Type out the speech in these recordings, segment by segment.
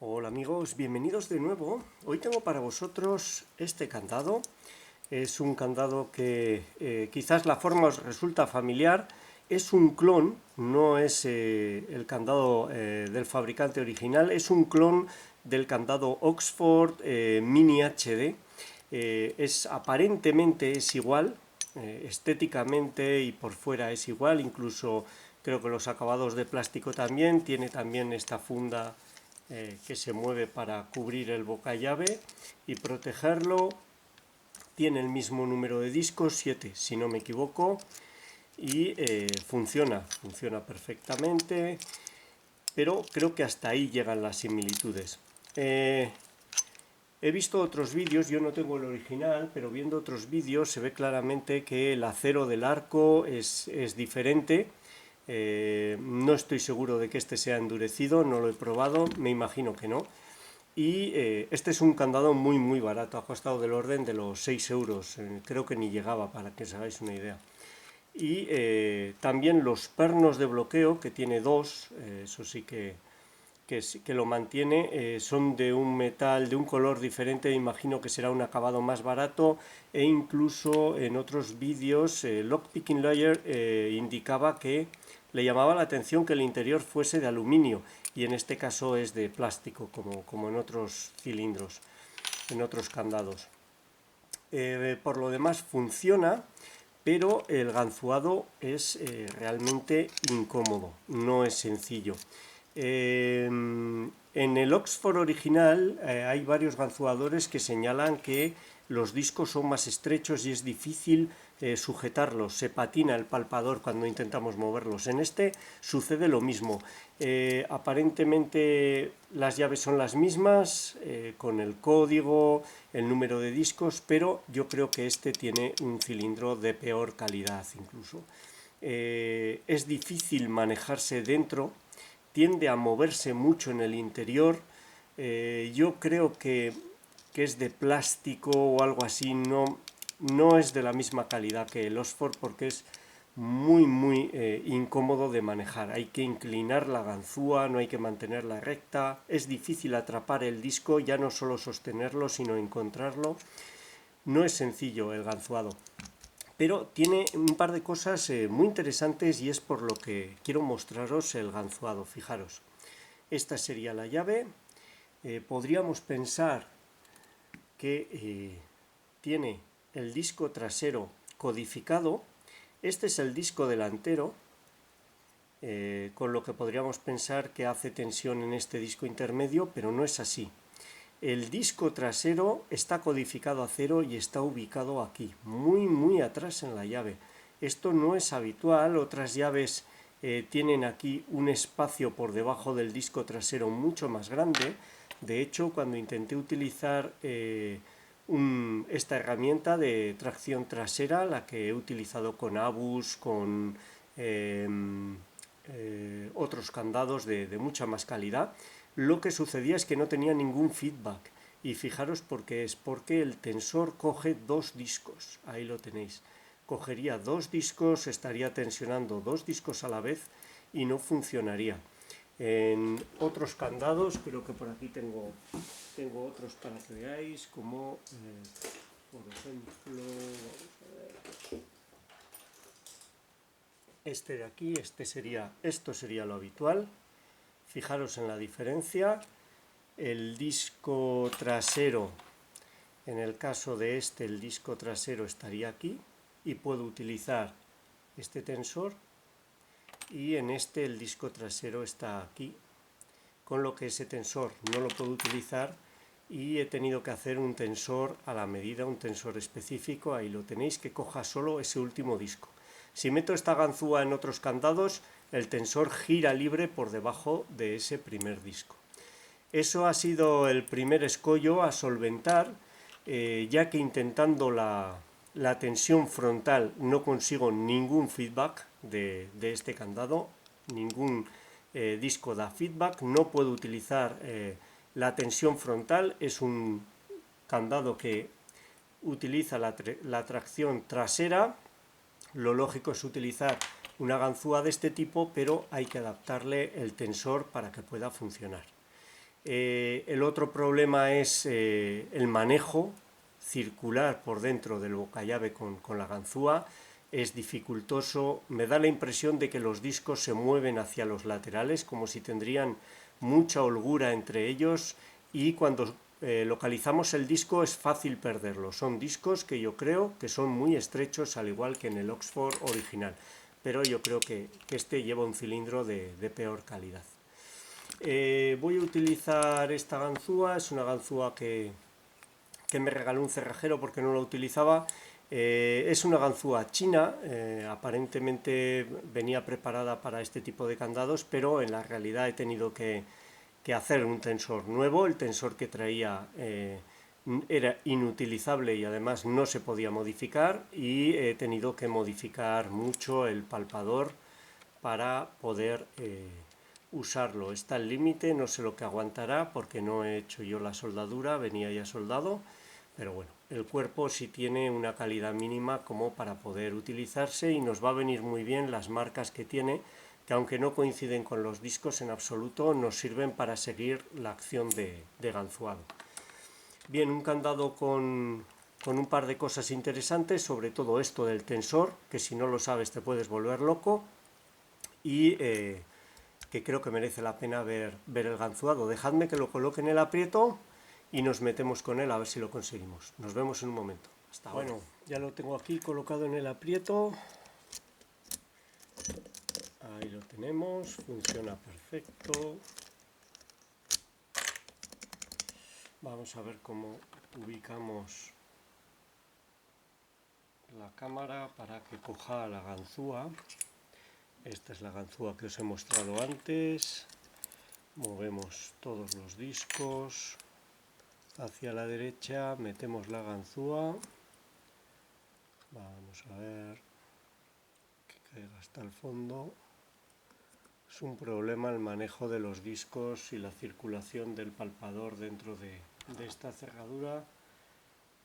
Hola amigos, bienvenidos de nuevo. Hoy tengo para vosotros este candado. Es un candado que quizás la forma os resulta familiar. Es un clon, no es el candado del fabricante original, es un clon del candado Oxford Mini HD. Aparentemente es igual, estéticamente y por fuera es igual, incluso creo que los acabados de plástico también. Tiene también esta funda que se mueve para cubrir el boca llave y protegerlo. Tiene el mismo número de discos, 7 si no me equivoco, y funciona perfectamente, pero creo que hasta ahí llegan las similitudes. He visto otros vídeos, yo no tengo el original, pero viendo otros vídeos se ve claramente que el acero del arco es diferente. No estoy seguro de que este sea endurecido, no lo he probado, me imagino que no. Y este es un candado muy barato, ha costado del orden de los 6 euros, creo que ni llegaba, para que os hagáis una idea. Y también los pernos de bloqueo, que tiene dos, eso sí que lo mantiene, son de un metal, de un color diferente, imagino que será un acabado más barato, e incluso en otros vídeos Lockpicking Lawyer indicaba que le llamaba la atención que el interior fuese de aluminio, y en este caso es de plástico, como en otros cilindros, en otros candados. Por lo demás funciona, pero el ganzuado es realmente incómodo, no es sencillo. En el Oxford original hay varios ganzuadores que señalan que los discos son más estrechos y es difícil sujetarlos, se patina el palpador cuando intentamos moverlos. En este sucede lo mismo. Aparentemente las llaves son las mismas, con el código, el número de discos, pero yo creo que este tiene un cilindro de peor calidad incluso. Es difícil manejarse dentro, tiende a moverse mucho en el interior. Yo creo que es de plástico o algo así, no es de la misma calidad que el Oxford, porque es muy incómodo de manejar. Hay que inclinar la ganzúa, no hay que mantenerla recta, es difícil atrapar el disco, ya no solo sostenerlo sino encontrarlo. No es sencillo el ganzuado, pero tiene un par de cosas muy interesantes, y es por lo que quiero mostraros el ganzuado. Fijaros, esta sería la llave. Podríamos pensar que tiene el disco trasero codificado. Este es el disco delantero, con lo que podríamos pensar que hace tensión en este disco intermedio, pero no es así. El disco trasero está codificado a 0 y está ubicado aquí, muy atrás en la llave. Esto no es habitual, otras llaves tienen aquí un espacio por debajo del disco trasero mucho más grande. De hecho, cuando intenté utilizar esta herramienta de tracción trasera, la que he utilizado con Abus, con otros candados de mucha más calidad, lo que sucedía es que no tenía ningún feedback. Y fijaros por qué es, porque el tensor coge dos discos, ahí lo tenéis. Cogería dos discos, estaría tensionando dos discos a la vez y no funcionaría. En otros candados, creo que por aquí tengo otros para que veáis, como por ejemplo, este de aquí, esto sería lo habitual. Fijaros en la diferencia. El disco trasero, en el caso de este, el disco trasero estaría aquí y puedo utilizar este tensor, y en este el disco trasero está aquí, con lo que ese tensor no lo puedo utilizar y he tenido que hacer un tensor a la medida, un tensor específico. Ahí lo tenéis, que coja solo ese último disco. Si meto esta ganzúa en otros candados, el tensor gira libre por debajo de ese primer disco. Eso ha sido el primer escollo a solventar, ya que intentando la tensión frontal no consigo ningún feedback de este candado, ningún disco da feedback, no puedo utilizar la tensión frontal. Es un candado que utiliza la tracción trasera. Lo lógico es utilizar una ganzúa de este tipo, pero hay que adaptarle el tensor para que pueda funcionar. El otro problema es el manejo circular por dentro del bocallave con la ganzúa. Es dificultoso, me da la impresión de que los discos se mueven hacia los laterales como si tendrían mucha holgura entre ellos, y cuando localizamos el disco es fácil perderlo. Son discos que yo creo que son muy estrechos, al igual que en el Oxford original, pero yo creo que este lleva un cilindro de peor calidad. Voy a utilizar esta ganzúa, es una ganzúa que me regaló un cerrajero porque no la utilizaba. Es una ganzúa china, aparentemente venía preparada para este tipo de candados, pero en la realidad he tenido que hacer un tensor nuevo. El tensor que traía era inutilizable y además no se podía modificar, y he tenido que modificar mucho el palpador para poder usarlo. Está al límite, no sé lo que aguantará porque no he hecho yo la soldadura, venía ya soldado, pero bueno, el cuerpo sí tiene una calidad mínima como para poder utilizarse, y nos va a venir muy bien las marcas que tiene, que aunque no coinciden con los discos en absoluto, nos sirven para seguir la acción de ganzuado. Bien, un candado con un par de cosas interesantes, sobre todo esto del tensor, que si no lo sabes te puedes volver loco, y que creo que merece la pena ver el ganzuado. Dejadme que lo coloque en el aprieto y nos metemos con él a ver si lo conseguimos. Nos vemos en un momento. Hasta ahora. Bueno, ya lo tengo aquí colocado en el aprieto. Ahí lo tenemos, funciona perfecto. Vamos a ver cómo ubicamos la cámara para que coja la ganzúa. Esta es la ganzúa que os he mostrado antes. Movemos todos los discos hacia la derecha, metemos la ganzúa. Vamos a ver que caiga hasta el fondo. Es un problema el manejo de los discos y la circulación del palpador dentro de esta cerradura.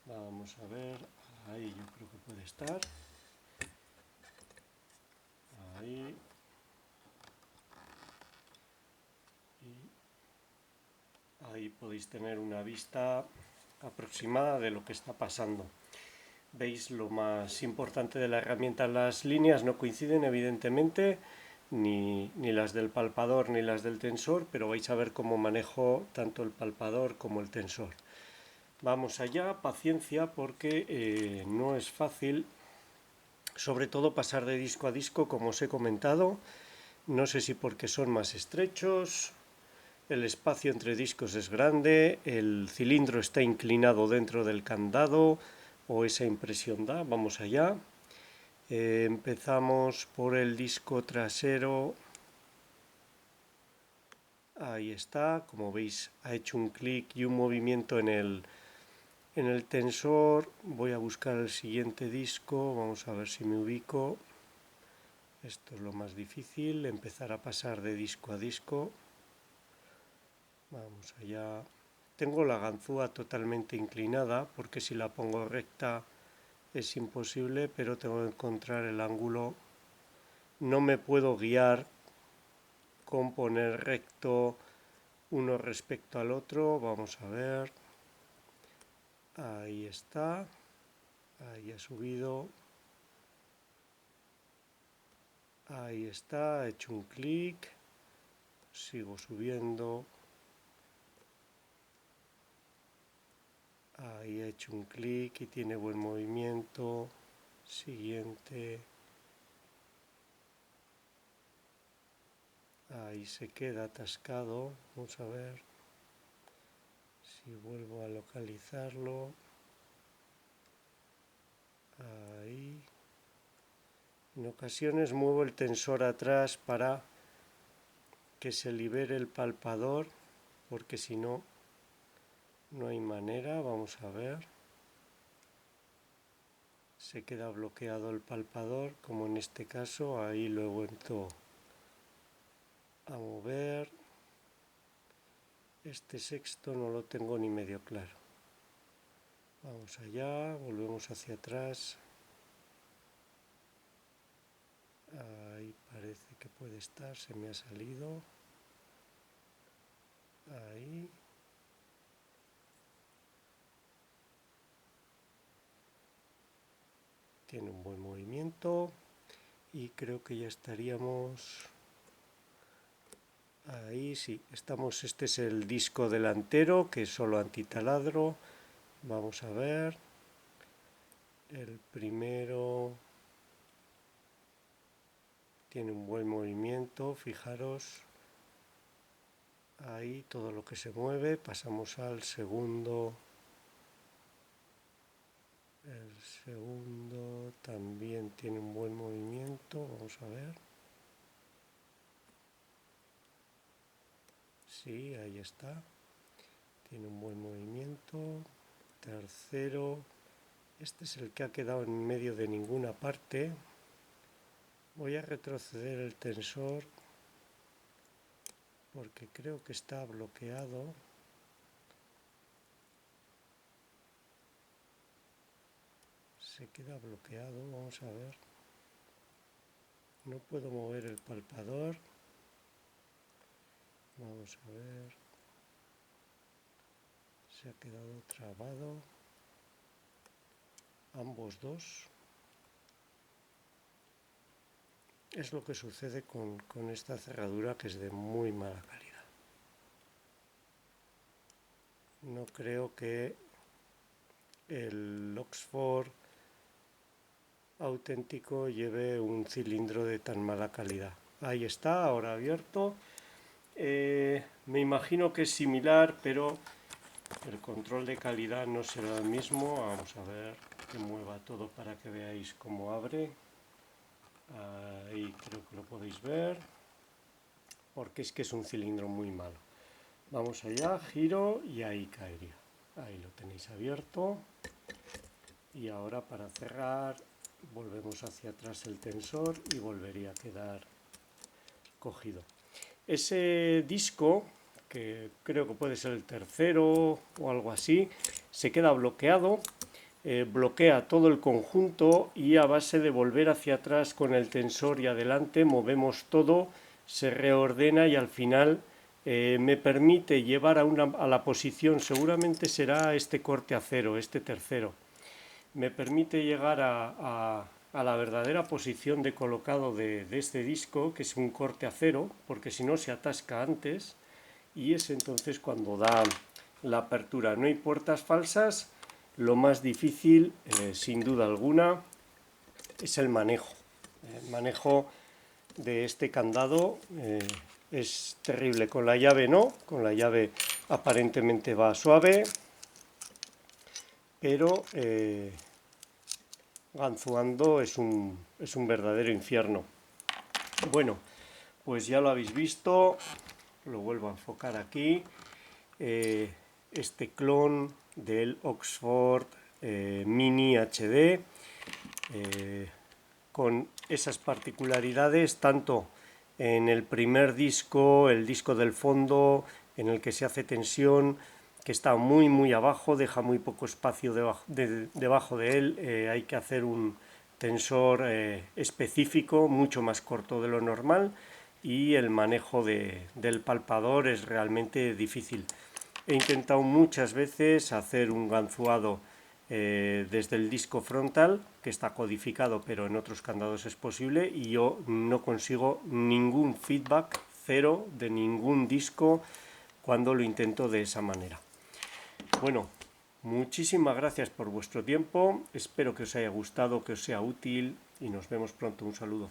Vamos a ver, ahí yo creo que puede estar. Ahí. Y ahí podéis tener una vista aproximada de lo que está pasando. Veis lo más importante de la herramienta. Las líneas no coinciden evidentemente, ni las del palpador ni las del tensor, pero vais a ver cómo manejo tanto el palpador como el tensor. Vamos allá, paciencia, porque no es fácil, sobre todo pasar de disco a disco, como os he comentado. No sé si porque son más estrechos, el espacio entre discos es grande, el cilindro está inclinado dentro del candado, o esa impresión da. Vamos allá. Empezamos por el disco trasero. Ahí está, como veis ha hecho un clic y un movimiento en el tensor. Voy a buscar el siguiente disco, vamos a ver si me ubico. Esto es lo más difícil, empezar a pasar de disco a disco. Vamos allá. Tengo la ganzúa totalmente inclinada porque si la pongo recta es imposible, pero tengo que encontrar el ángulo. No me puedo guiar con poner recto uno respecto al otro. Vamos a ver. Ahí está. Ahí ha subido. Ahí está. He hecho un clic. Sigo subiendo. Ahí he hecho un clic y tiene buen movimiento. Siguiente. Ahí se queda atascado. Vamos a ver si vuelvo a localizarlo. Ahí. En ocasiones muevo el tensor atrás para que se libere el palpador, porque si no, no hay manera. Vamos a ver. Se queda bloqueado el palpador, como en este caso. Ahí lo he vuelto a mover. Este sexto no lo tengo ni medio claro. Vamos allá, volvemos hacia atrás. Ahí parece que puede estar, se me ha salido. Ahí. tiene un buen movimiento y creo que ya estaríamos ahí. Sí, estamos. Este es el disco delantero, que es solo antitaladro. Vamos a ver el primero. Tiene un buen movimiento, fijaros ahí todo lo que se mueve. Pasamos al segundo. El segundo también tiene un buen movimiento, vamos a ver. Sí, ahí está. Tiene un buen movimiento. Tercero. Este es el que ha quedado en medio de ninguna parte. Voy a retroceder el tensor porque creo que está bloqueado. Se queda bloqueado, vamos a ver. No puedo mover el palpador. Vamos a ver. Se ha quedado trabado. Ambos dos. Es lo que sucede con esta cerradura, que es de muy mala calidad. No creo que el Oxford auténtico lleve un cilindro de tan mala calidad. Ahí está, ahora abierto. Me imagino que es similar, pero el control de calidad no será el mismo. Vamos a ver que mueva todo para que veáis cómo abre. Ahí creo que lo podéis ver, porque es que es un cilindro muy malo. Vamos allá, giro y ahí caería. Ahí lo tenéis abierto. Y ahora para cerrar volvemos hacia atrás el tensor y volvería a quedar cogido. Ese disco, que creo que puede ser el tercero o algo así, se queda bloqueado. Bloquea todo el conjunto y a base de volver hacia atrás con el tensor y adelante movemos todo, se reordena y al final me permite llevar a la posición, seguramente será este corte a cero, este tercero, me permite llegar a la verdadera posición de colocado de este disco, que es un corte a cero, porque si no se atasca antes, y es entonces cuando da la apertura. No hay puertas falsas. Lo más difícil, sin duda alguna, es el manejo. El manejo de este candado es terrible. Con la llave no, con la llave aparentemente va suave, pero ganzuando es un verdadero infierno. Bueno, pues ya lo habéis visto, lo vuelvo a enfocar aquí. Este clon del Oxford Mini HD con esas particularidades tanto en el primer disco, el disco del fondo en el que se hace tensión, que está muy abajo, deja muy poco espacio debajo de él, hay que hacer un tensor específico, mucho más corto de lo normal, y el manejo del palpador es realmente difícil. He intentado muchas veces hacer un ganzuado desde el disco frontal, que está codificado, pero en otros candados es posible, y yo no consigo ningún feedback, cero, de ningún disco cuando lo intento de esa manera. Bueno, muchísimas gracias por vuestro tiempo, espero que os haya gustado, que os sea útil y nos vemos pronto. Un saludo.